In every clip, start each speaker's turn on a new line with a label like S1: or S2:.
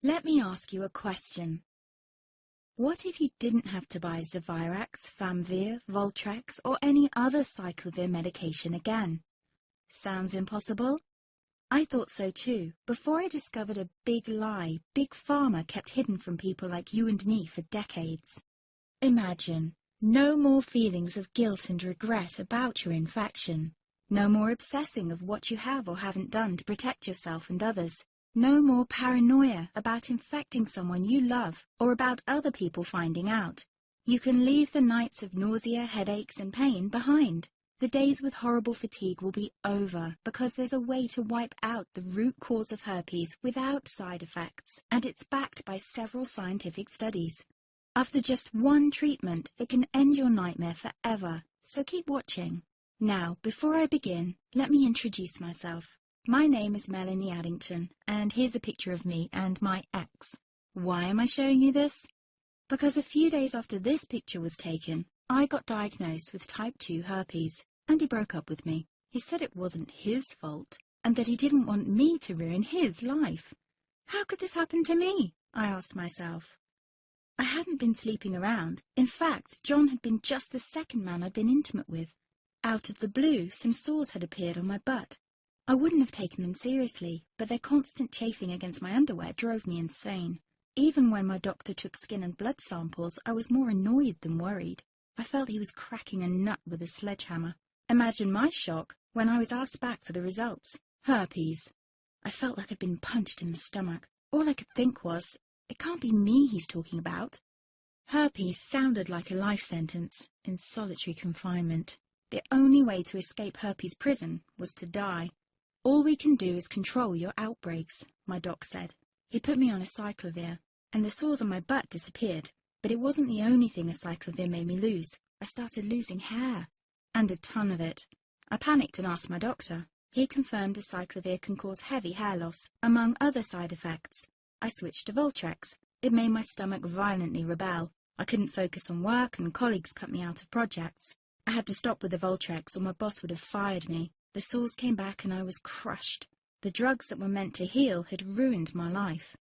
S1: Let me ask you a question. What if you didn't have to buy Zevirax, Famvir, Voltrex, or any other cyclovir medication again? Sounds impossible? I thought so too, before I discovered a big lie Big Pharma kept hidden from people like you and me for decades. Imagine, no more feelings of guilt and regret about your infection. No more obsessing of what you have or haven't done to protect yourself and others. No more paranoia about infecting someone you love or about other people finding out. You can leave the nights of nausea, headaches and pain behind. The days with horrible fatigue will be over because there's a way to wipe out the root cause of herpes without side effects, and it's backed by several scientific studies. After just one treatment, it can end your nightmare forever, so keep watching. Now, before I begin, let me introduce myself. My name is Melanie Addington, and here's a picture of me and my ex. Why am I showing you this? Because a few days after this picture was taken, I got diagnosed with type 2 herpes, and he broke up with me. He said it wasn't his fault, and that he didn't want me to ruin his life. How could this happen to me? I asked myself. I hadn't been sleeping around. In fact, John had been just the second man I'd been intimate with. Out of the blue, some sores had appeared on my butt. I wouldn't have taken them seriously, but their constant chafing against my underwear drove me insane. Even when my doctor took skin and blood samples, I was more annoyed than worried. I felt he was cracking a nut with a sledgehammer. Imagine my shock when I was asked back for the results. Herpes. I felt like I'd been punched in the stomach. All I could think was, it can't be me he's talking about. Herpes sounded like a life sentence in solitary confinement. The only way to escape herpes prison was to die. All we can do is control your outbreaks, my doc said. He put me on a cyclovir, and the sores on my butt disappeared. But it wasn't the only thing a cyclovir made me lose. I started losing hair, and a ton of it. I panicked and asked my doctor. He confirmed a cyclovir can cause heavy hair loss, among other side effects. I switched to Voltrex. It made my stomach violently rebel. I couldn't focus on work, and colleagues cut me out of projects. I had to stop with the Voltrex, or my boss would have fired me. The sores came back and I was crushed. The drugs that were meant to heal had ruined my life.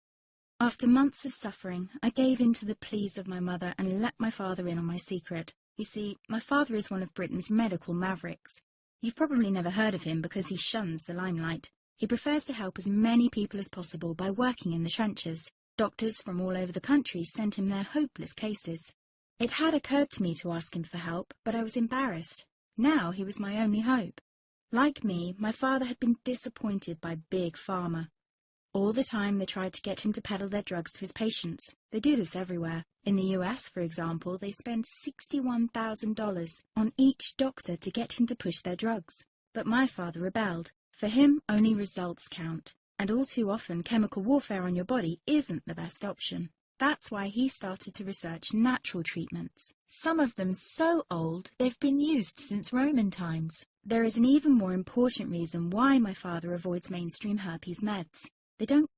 S1: After months of suffering, I gave in to the pleas of my mother and let my father in on my secret. You see, my father is one of Britain's medical mavericks. You've probably never heard of him because he shuns the limelight. He prefers to help as many people as possible by working in the trenches. Doctors from all over the country sent him their hopeless cases. It had occurred to me to ask him for help, but I was embarrassed. Now he was my only hope. Like me, my father had been disappointed by Big Pharma. All the time they tried to get him to peddle their drugs to his patients. They do this everywhere. In the US, for example, they spend $61,000 on each doctor to get him to push their drugs. But my father rebelled. For him, only results count. And all too often, chemical warfare on your body isn't the best option. That's why he started to research natural treatments. Some of them so old, they've been used since Roman times. There is an even more important reason why my father avoids mainstream herpes meds. They don't